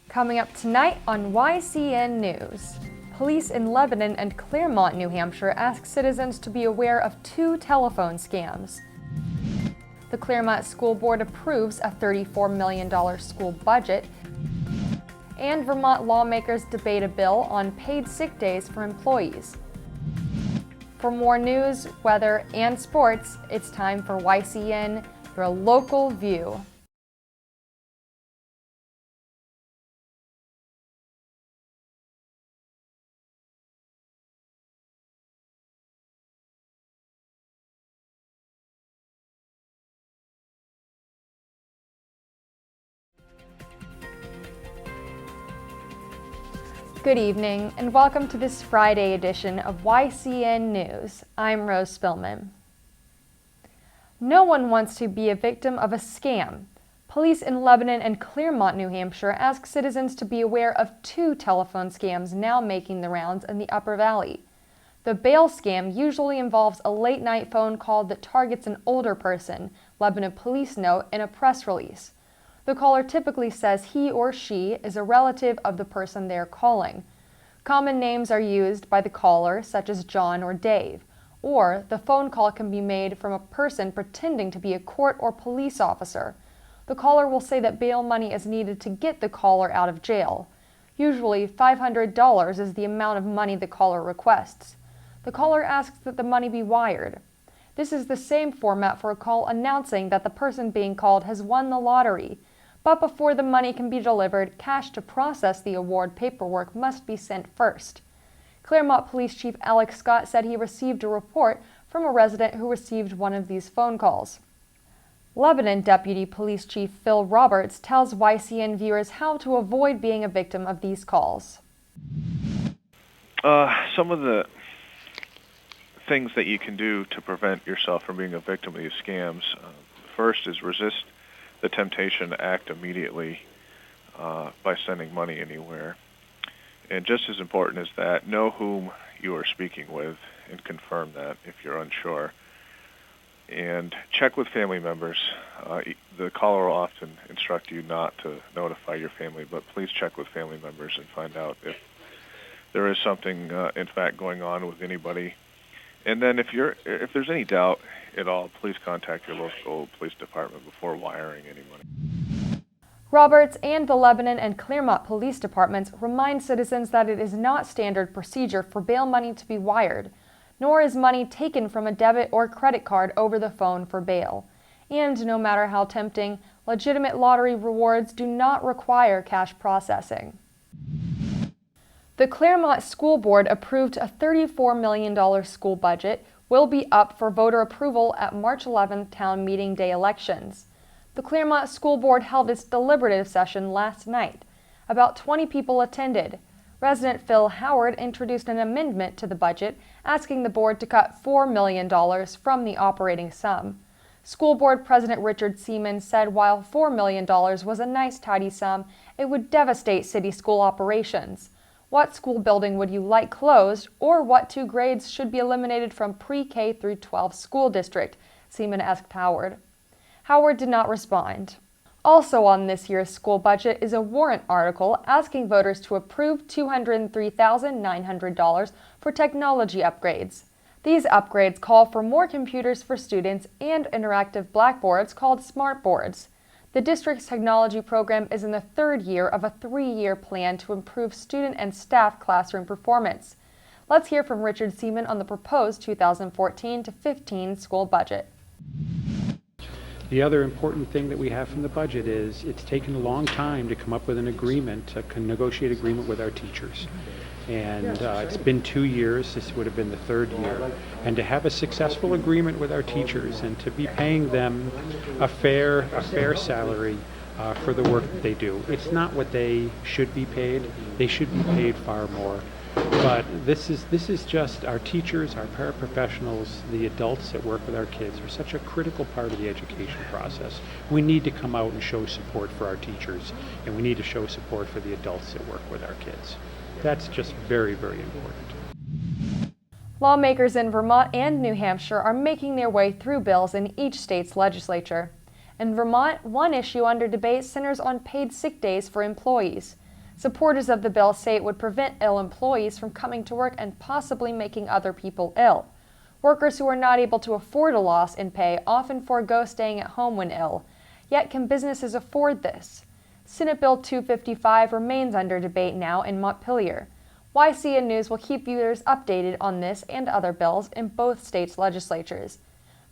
Coming up tonight on YCN News. Police in Lebanon and Claremont, New Hampshire ask citizens to be aware of 2 telephone scams. The Claremont School Board approves a $34 million school budget. And Vermont lawmakers debate a bill on paid sick days for employees. For more news, weather, and sports, it's time for YCN, your local view. Good evening, and welcome to this Friday edition of YCN News. I'm Rose Spillman. No one wants to be a victim of a scam. Police in Lebanon and Claremont, New Hampshire ask citizens to be aware of 2 telephone scams now making the rounds in the Upper Valley. The bail scam usually involves a late-night phone call that targets an older person, Lebanon police note in a press release. The caller typically says he or she is a relative of the person they are calling. Common names are used by the caller, such as John or Dave, or the phone call can be made from a person pretending to be a court or police officer. The caller will say that bail money is needed to get the caller out of jail. Usually, $500 is the amount of money the caller requests. The caller asks that the money be wired. This is the same format for a call announcing that the person being called has won the lottery. But before the money can be delivered, cash to process the award paperwork must be sent first. Claremont Police Chief Alex Scott said he received a report from a resident who received one of these phone calls. Lebanon Deputy Police Chief Phil Roberts tells YCN viewers how to avoid being a victim of these calls. Some of the things that you can do to prevent yourself from being a victim of these scams, first is resist the temptation to act immediately by sending money anywhere. And just as important as that, know whom you are speaking with and confirm that if you're unsure. And check with family members. The caller will often instruct you not to notify your family, but please check with family members and find out if there is something, in fact, going on with anybody. And then if there's any doubt at all, please contact your local police department before wiring any money. Roberts and the Lebanon and Claremont police departments remind citizens that it is not standard procedure for bail money to be wired, nor is money taken from a debit or credit card over the phone for bail. And no matter how tempting, legitimate lottery rewards do not require cash processing. The Claremont School Board approved a $34 million school budget will be up for voter approval at March 11th town meeting day elections. The Claremont School Board held its deliberative session last night. About 20 people attended. Resident Phil Howard introduced an amendment to the budget asking the board to cut $4 million from the operating sum. School Board President Richard Seaman said while $4 million was a nice tidy sum, it would devastate city school operations. What school building would you like closed, or what 2 grades should be eliminated from pre-K through 12 school district? Seaman asked Howard. Howard did not respond. Also on this year's school budget is a warrant article asking voters to approve $203,900 for technology upgrades. These upgrades call for more computers for students and interactive blackboards called smart boards. The district's technology program is in the 3rd year of a 3-year plan to improve student and staff classroom performance. Let's hear from Richard Seaman on the proposed 2014-15 school budget. The other important thing that we have from the budget is it's taken a long time to come up with an agreement, a negotiate agreement with our teachers. And it's been 2 years, this would have been the 3rd year. And to have a successful agreement with our teachers and to be paying them a fair salary for the work that they do. It's not what they should be paid. They should be paid far more. But this is just our teachers, our paraprofessionals, the adults that work with our kids are such a critical part of the education process. We need to come out and show support for our teachers, and we need to show support for the adults that work with our kids. That's just very, very important. Lawmakers in Vermont and New Hampshire are making their way through bills in each state's legislature. In Vermont, one issue under debate centers on paid sick days for employees. Supporters of the bill say it would prevent ill employees from coming to work and possibly making other people ill. Workers who are not able to afford a loss in pay often forego staying at home when ill. Yet can businesses afford this? Senate Bill 255 remains under debate now in Montpelier. YCN News will keep viewers updated on this and other bills in both states' legislatures.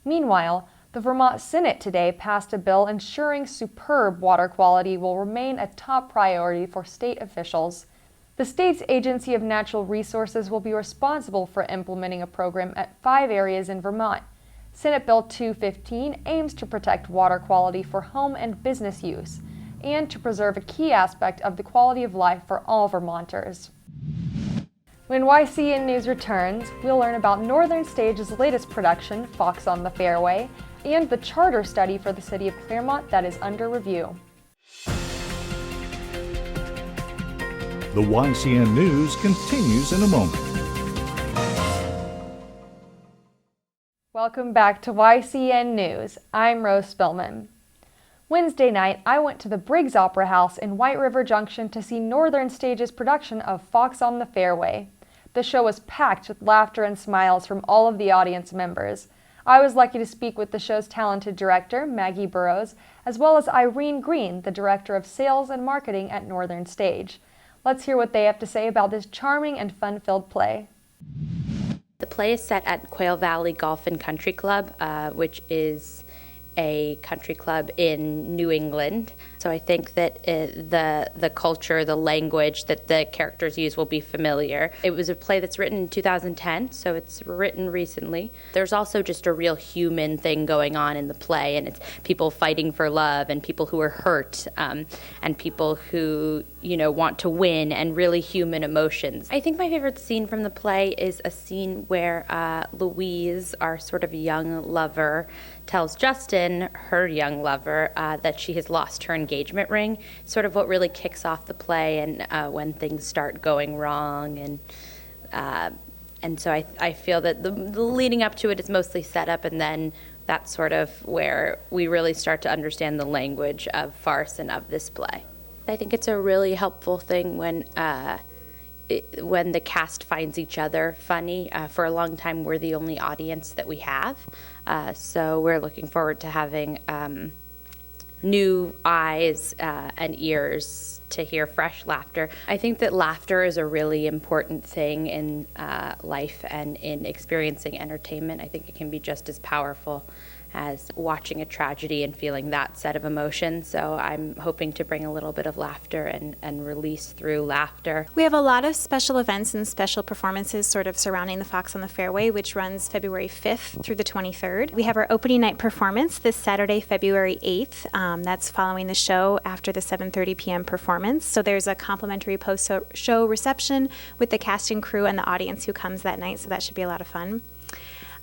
Meanwhile, the Vermont Senate today passed a bill ensuring superb water quality will remain a top priority for state officials. The state's Agency of Natural Resources will be responsible for implementing a program at 5 areas in Vermont. Senate Bill 215 aims to protect water quality for home and business use, and to preserve a key aspect of the quality of life for all Vermonters. When YCN News returns, we'll learn about Northern Stage's latest production, Fox on the Fairway, and the charter study for the city of Claremont that is under review. The YCN News continues in a moment. Welcome back to YCN News. I'm Rose Spillman. Wednesday night, I went to the Briggs Opera House in White River Junction to see Northern Stage's production of Fox on the Fairway. The show was packed with laughter and smiles from all of the audience members. I was lucky to speak with the show's talented director, Maggie Burrows, as well as Irene Green, the director of sales and marketing at Northern Stage. Let's hear what they have to say about this charming and fun-filled play. The play is set at Quail Valley Golf and Country Club, which is a country club in New England. So I think that the culture, the language that the characters use will be familiar. It was a play that's written in 2010, so it's written recently. There's also just a real human thing going on in the play, and it's people fighting for love and people who are hurt and people who, want to win, and really human emotions. I think my favorite scene from the play is a scene where Louise, our sort of young lover, tells Justin, her young lover, that she has lost her engagement ring. Sort of what really kicks off the play, and when things start going wrong, and so I feel that the leading up to it is mostly set up, and then that's sort of where we really start to understand the language of farce and of this play. I think it's a really helpful thing when the cast finds each other funny. For a long time, we're the only audience that we have. So we're looking forward to having new eyes and ears to hear fresh laughter. I think that laughter is a really important thing in life and in experiencing entertainment. I think it can be just as powerful as watching a tragedy and feeling that set of emotions. So I'm hoping to bring a little bit of laughter and release through laughter. We have a lot of special events and special performances sort of surrounding the Fox on the Fairway, which runs February 5th through the 23rd. We have our opening night performance this Saturday, February 8th. That's following the show after the 7:30 p.m. performance. So there's a complimentary post-show reception with the cast and crew and the audience who comes that night, so that should be a lot of fun.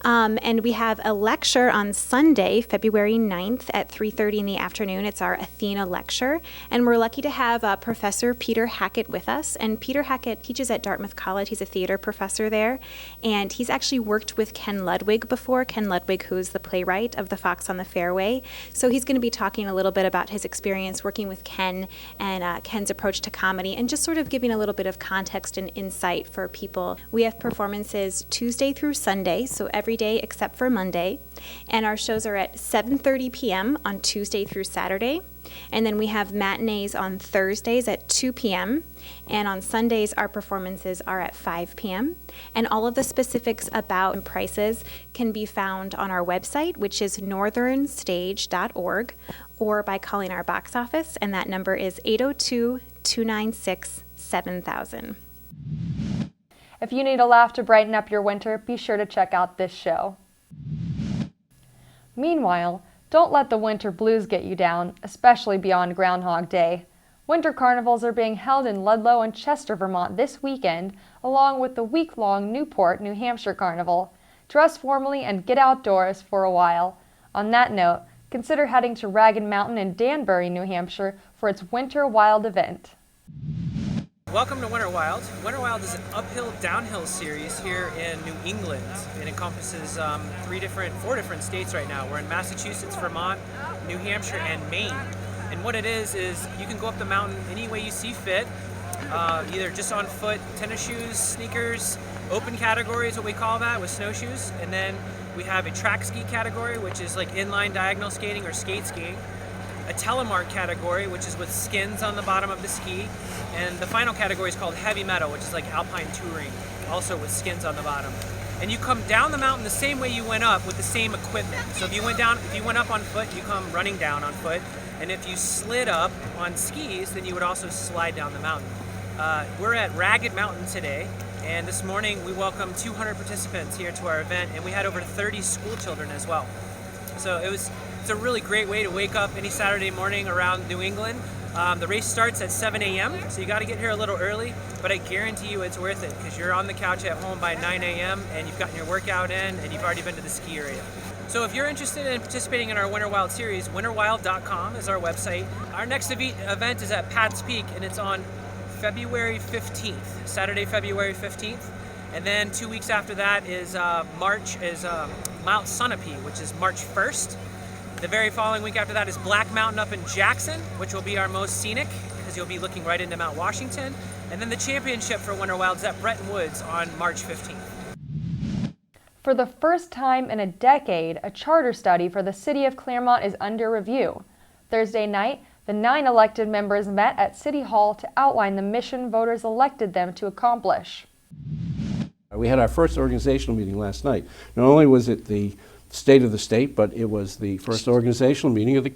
And we have a lecture on Sunday, February 9th at 3:30 in the afternoon. It's our Athena lecture. And we're lucky to have Professor Peter Hackett with us. And Peter Hackett teaches at Dartmouth College. He's a theater professor there. And he's actually worked with Ken Ludwig before. Ken Ludwig, who is the playwright of The Fox on the Fairway. So he's going to be talking a little bit about his experience working with Ken and Ken's approach to comedy, and just sort of giving a little bit of context and insight for people. We have performances Tuesday through Sunday, so every day except for Monday, and our shows are at 7:30 p.m. on Tuesday through Saturday, and then we have matinees on Thursdays at 2 p.m., and on Sundays our performances are at 5 p.m., and all of the specifics about prices can be found on our website, which is northernstage.org, or by calling our box office, and that number is 802-296-7000. If you need a laugh to brighten up your winter, be sure to check out this show. Meanwhile, don't let the winter blues get you down, especially beyond Groundhog Day. Winter carnivals are being held in Ludlow and Chester, Vermont this weekend, along with the week-long Newport, New Hampshire Carnival. Dress warmly and get outdoors for a while. On that note, consider heading to Ragged Mountain in Danbury, New Hampshire for its Winter Wild event. Welcome to Winter Wild. Winter Wild is an uphill-downhill series here in New England. It encompasses four different states right now. We're in Massachusetts, Vermont, New Hampshire, and Maine. And what it is you can go up the mountain any way you see fit. either just on foot, tennis shoes, sneakers, open category is what we call that, with snowshoes. And then we have a track ski category, which is like inline diagonal skating or skate skiing. A telemark category, which is with skins on the bottom of the ski. And the final category is called heavy metal, which is like alpine touring, also with skins on the bottom. And you come down the mountain the same way you went up with the same equipment. So if you went up on foot, you come running down on foot. And if you slid up on skis, then you would also slide down the mountain. We're at Ragged Mountain today, and this morning we welcomed 200 participants here to our event, and we had over 30 school children as well. So it's a really great way to wake up any Saturday morning around New England. The race starts at 7 a.m., so you got to get here a little early, but I guarantee you it's worth it because you're on the couch at home by 9 a.m. and you've gotten your workout in and you've already been to the ski area. So if you're interested in participating in our Winter Wild series, winterwild.com is our website. Our next event is at Pat's Peak, and it's on February 15th, Saturday, February 15th. And then 2 weeks after that is Mount Sunapee, which is March 1st. The very following week after that is Black Mountain up in Jackson, which will be our most scenic because you'll be looking right into Mount Washington. And then the championship for Winter Wild is at Bretton Woods on March 15th. For the first time in a decade, a charter study for the city of Claremont is under review. Thursday night, the 9 elected members met at City Hall to outline the mission voters elected them to accomplish. We had our first organizational meeting last night. Not only was it the state of the state, but it was the first organizational meeting of the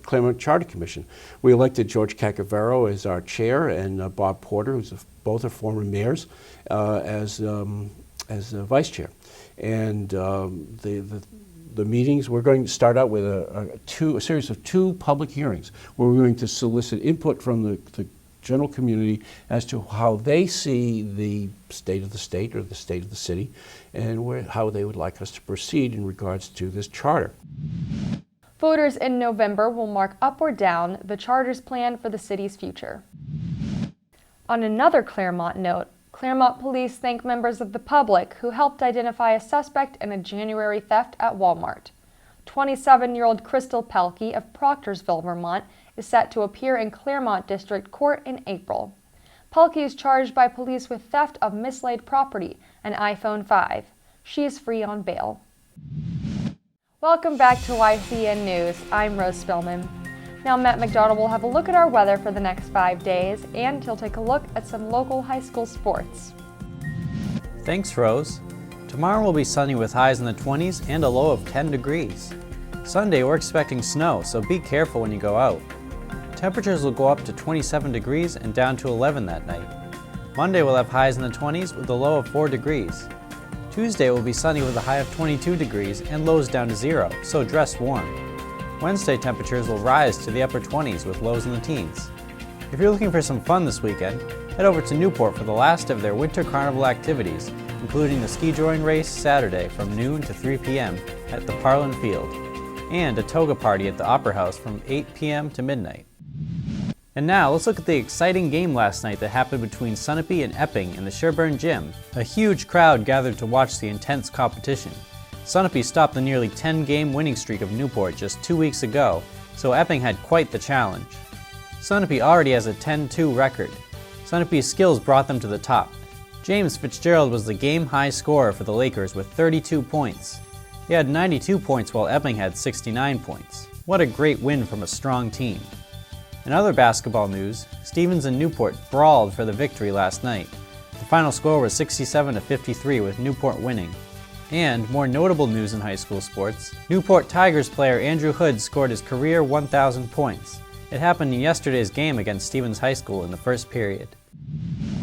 Claremont Charter Commission. We elected George Cacavero as our chair and Bob Porter, who's both are former mayors, as vice chair. And the meetings, we're going to start out with a series of 2 public hearings where we're going to solicit input from the general community as to how they see the state of the state or the state of the city and how they would like us to proceed in regards to this charter. Voters in November will mark up or down the charter's plan for the city's future. On another Claremont note, Claremont police thank members of the public who helped identify a suspect in a January theft at Walmart. 27-year-old Crystal Pelkey of Proctorsville, Vermont, is set to appear in Claremont District Court in April. Pelkey is charged by police with theft of mislaid property, an iPhone 5. She is free on bail. Welcome back to YCN News. I'm Rose Spillman. Now Matt McDonald will have a look at our weather for the next 5 days, and he'll take a look at some local high school sports. Thanks, Rose. Tomorrow will be sunny with highs in the 20s and a low of 10 degrees. Sunday we're expecting snow, so be careful when you go out. Temperatures will go up to 27 degrees and down to 11 that night. Monday will have highs in the 20s with a low of 4 degrees. Tuesday will be sunny with a high of 22 degrees and lows down to 0, so dress warm. Wednesday temperatures will rise to the upper 20s with lows in the teens. If you're looking for some fun this weekend, head over to Newport for the last of their winter carnival activities, including the ski joring race Saturday from noon to 3 p.m. at the Parlin Field, and a toga party at the Opera House from 8 p.m. to midnight. And now let's look at the exciting game last night that happened between Sunapee and Epping in the Sherburne Gym. A huge crowd gathered to watch the intense competition. Sunapee stopped the nearly 10-game winning streak of Newport just 2 weeks ago, so Epping had quite the challenge. Sunapee already has a 10-2 record. Sunapee's skills brought them to the top. James Fitzgerald was the game-high scorer for the Lakers with 32 points. He had 92 points while Epping had 69 points. What a great win from a strong team. In other basketball news, Stevens and Newport brawled for the victory last night. The final score was 67-53 with Newport winning. And more notable news in high school sports, Newport Tigers player Andrew Hood scored his career 1,000 points. It happened in yesterday's game against Stevens High School in the first period.